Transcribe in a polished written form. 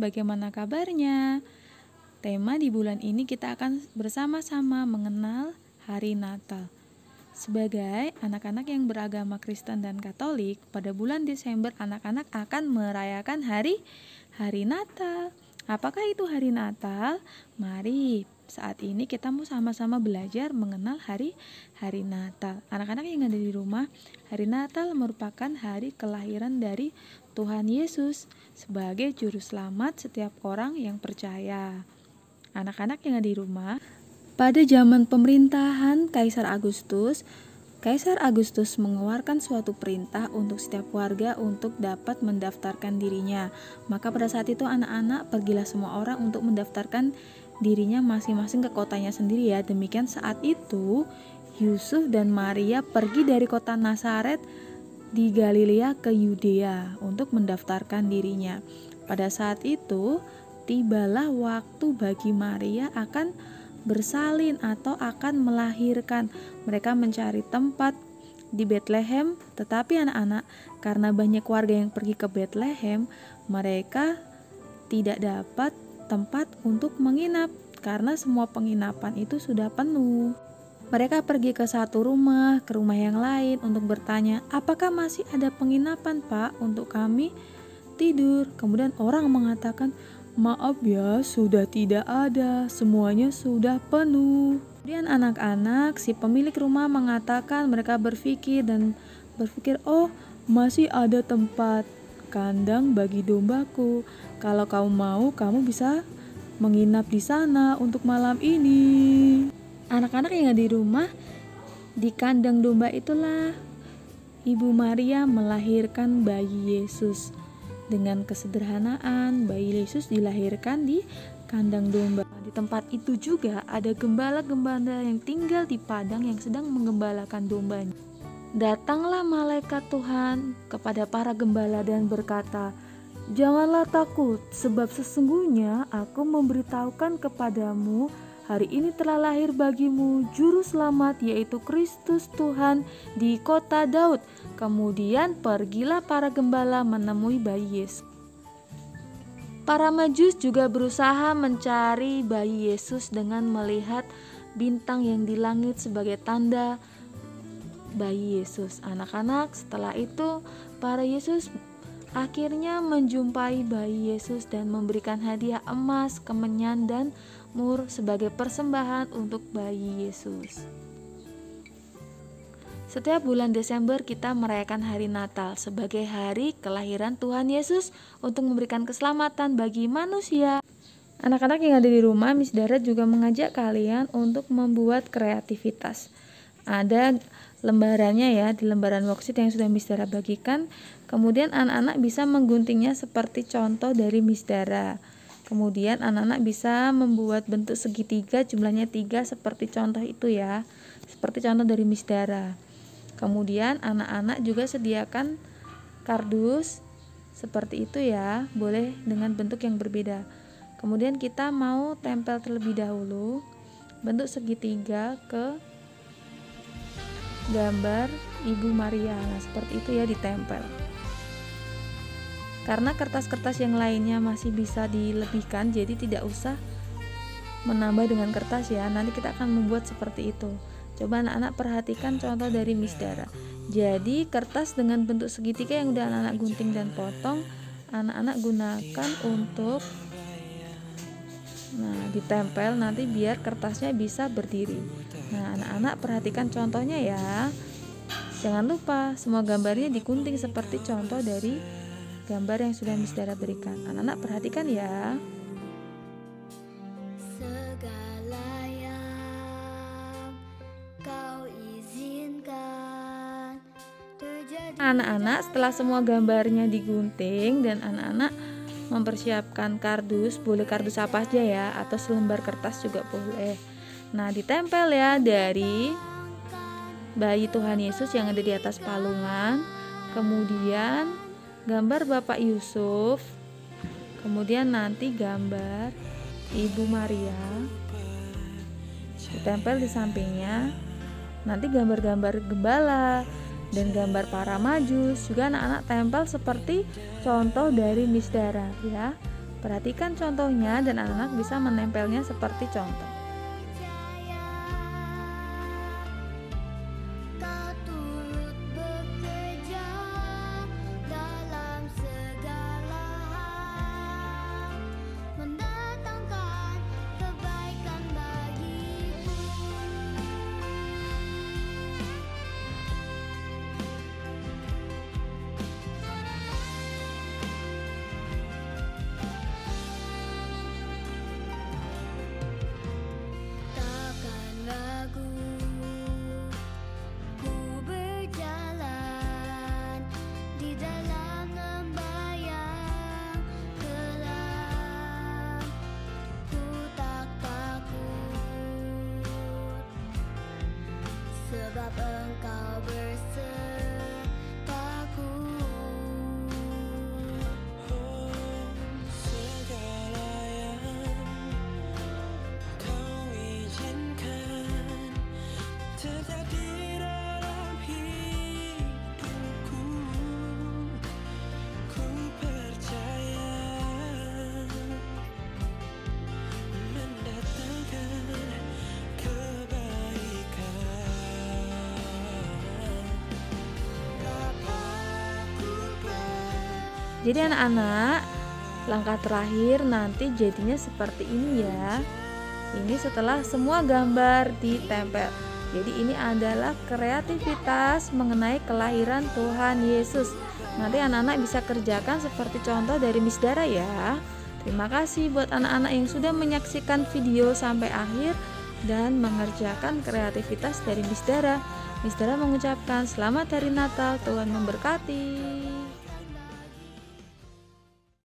bagaimana kabarnya? Tema di bulan ini kita akan bersama-sama mengenal Hari Natal. Sebagai anak-anak yang beragama Kristen dan Katolik, pada bulan Desember anak-anak akan merayakan Hari Natal. Apakah itu Hari Natal? Mari saat ini kita mau sama-sama belajar mengenal Hari Natal. Anak-anak yang ada di rumah, Hari Natal merupakan hari kelahiran dari Tuhan Yesus sebagai juru selamat setiap orang yang percaya. Anak-anak yang ada di rumah, pada zaman pemerintahan Kaisar Agustus mengeluarkan suatu perintah untuk setiap warga untuk dapat mendaftarkan dirinya. Maka pada saat itu anak-anak pergilah semua orang untuk mendaftarkan dirinya masing-masing ke kotanya sendiri ya. Demikian saat itu Yusuf dan Maria pergi dari kota Nazaret di Galilea ke Yudea untuk mendaftarkan dirinya. Pada saat itu tibalah waktu bagi Maria akan bersalin atau akan melahirkan. Mereka mencari tempat di Betlehem, tetapi anak-anak, karena banyak warga yang pergi ke Betlehem, mereka tidak dapat tempat untuk menginap karena semua penginapan itu sudah penuh. Mereka pergi ke satu rumah, ke rumah yang lain untuk bertanya, apakah masih ada penginapan Pak untuk kami tidur? Kemudian orang mengatakan, maaf ya, sudah tidak ada, semuanya sudah penuh. Kemudian anak-anak, si pemilik rumah mengatakan, mereka berpikir, oh masih ada tempat kandang bagi dombaku. Kalau kamu mau, kamu bisa menginap di sana untuk malam ini. Anak-anak yang ada di rumah, di kandang domba itulah Ibu Maria melahirkan bayi Yesus. Dengan kesederhanaan, bayi Yesus dilahirkan di kandang domba. Di tempat itu juga ada gembala-gembala yang tinggal di padang yang sedang menggembalakan dombanya. Datanglah malaikat Tuhan kepada para gembala dan berkata, janganlah takut, sebab sesungguhnya aku memberitahukan kepadamu, hari ini telah lahir bagimu juru selamat, yaitu Kristus Tuhan di kota Daud. Kemudian pergilah para gembala menemui bayi Yesus. Para Majus juga berusaha mencari bayi Yesus dengan melihat bintang yang di langit sebagai tanda bayi Yesus. Anak-anak, setelah itu para Yesus akhirnya menjumpai bayi Yesus dan memberikan hadiah emas, kemenyan, dan mur sebagai persembahan untuk bayi Yesus. Setiap bulan Desember kita merayakan Hari Natal sebagai hari kelahiran Tuhan Yesus untuk memberikan keselamatan bagi manusia. Anak-anak yang ada di rumah, Miss Dara juga mengajak kalian untuk membuat kreativitas. Ada lembarannya ya, di lembaran worksheet yang sudah Miss Dara bagikan. Kemudian anak-anak bisa mengguntingnya seperti contoh dari Miss Dara. Kemudian anak-anak bisa membuat bentuk segitiga, jumlahnya 3 seperti contoh itu ya, seperti contoh dari Miss Dara. Kemudian anak-anak juga sediakan kardus seperti itu ya, boleh dengan bentuk yang berbeda. Kemudian kita mau tempel terlebih dahulu bentuk segitiga ke gambar Ibu Maria. Nah, seperti itu ya, ditempel. Karena kertas-kertas yang lainnya masih bisa dilebihkan, jadi tidak usah menambah dengan kertas ya. Nanti kita akan membuat seperti itu. Coba anak-anak perhatikan contoh dari Miss Dara. Jadi kertas dengan bentuk segitiga yang udah anak-anak gunting dan potong, anak-anak gunakan untuk ditempel nanti biar kertasnya bisa berdiri. Nah, anak-anak perhatikan contohnya ya. Jangan lupa semua gambarnya digunting seperti contoh dari gambar yang sudah Miss Dara berikan. Anak-anak perhatikan ya. Segala yang kau izinkan terjadi. Anak-anak, setelah semua gambarnya digunting dan anak-anak mempersiapkan kardus, boleh kardus apa aja ya, atau selembar kertas juga boleh. Nah, ditempel ya dari bayi Tuhan Yesus yang ada di atas palungan, kemudian gambar Bapak Yusuf, kemudian nanti gambar Ibu Maria ditempel di sampingnya, nanti gambar-gambar gembala dan gambar para Majus juga anak-anak tempel seperti contoh dari Miss Dara ya. Perhatikan contohnya dan anak-anak bisa menempelnya seperti contoh. Kau turut bekerja dalam segala hal, mendatangkan kebaikan bagiku. Takkan ragu ku berjalan di dalam lembah yang gelap. Ku tak takut, sebab Engkau bersertaku. Segala yang kau izinkan terjadi dalam hidupku, ku percaya mendatangkan kebaikan. Jadi anak-anak, langkah terakhir nanti jadinya seperti ini ya. Ini setelah semua gambar ditempel. Jadi ini adalah kreativitas mengenai kelahiran Tuhan Yesus. Nanti anak-anak bisa kerjakan seperti contoh dari Miss Dara ya. Terima kasih buat anak-anak yang sudah menyaksikan video sampai akhir dan mengerjakan kreativitas dari Miss Dara. Miss Dara mengucapkan selamat hari Natal, Tuhan memberkati.